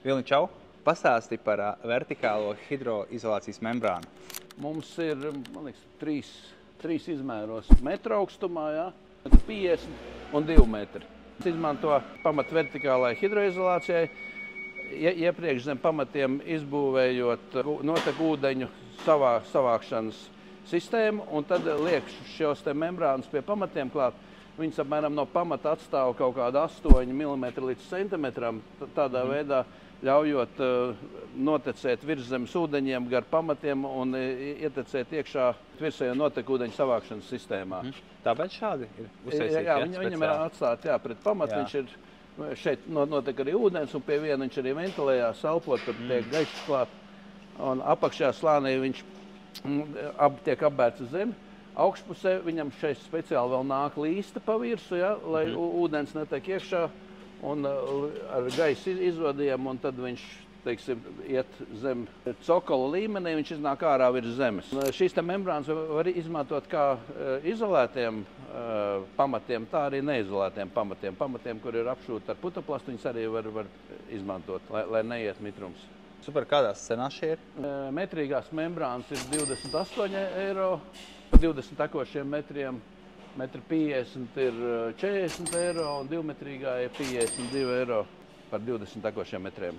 Vilni, čau! Pastāsti par vertikālo hidroizolācijas membrānu. Mums ir, man liekas, trīs izmēros metra augstumā, 50 un 2 metri. Izmanto pamatu vertikālai hidroizolācijai, iepriekš zem pamatiem izbūvējot noteku ūdeņu savākšanas sistēmu, un tad liek šos te membrānus pie pamatiem klāt. Viņas apmēram no pamata atstāv kaut kādu 8 mm līdz centimetram, tādā veidā ļaujot notecēt virszemes ūdeņiem gar pamatiem un ietecēt iekšā virsējo noteku ūdeņu savākšanas sistēmā. Tāpēc šādi ir uztaisīti? Jā, viņam ir atstāti pret pamatu, viņš ir šeit notek arī ūdens, un pie viena viņš arī ventilējās, elpot, tur tiek gaišs klāt, un apakšējā slānī viņš tiek apbērts uz zemi. Augšpusē viņam šeit speciāli vēl nāk līsta pa virsu, lai ūdens netiek iekšā un ar gaisa izvadiem, un tad viņš, teiksim, iet zem cokola līmenī, viņš iznāk ārā virs zemes. Šīs te membrānas var izmantot kā izolētiem pamatiem, tā arī neizolētiem pamatiem. Pamatiem, kur ir apšūti ar putoplastu, viņas arī var izmantot, lai neiet mitrums. Super, kādās cenās šie ir? Metrīgās membrānas ir 28 eiro. Par 20 tekošiem metriem, 1,50 m ir 40 eiro, un 2 metrīgā ir 52 eiro par 20 tekošiem metriem.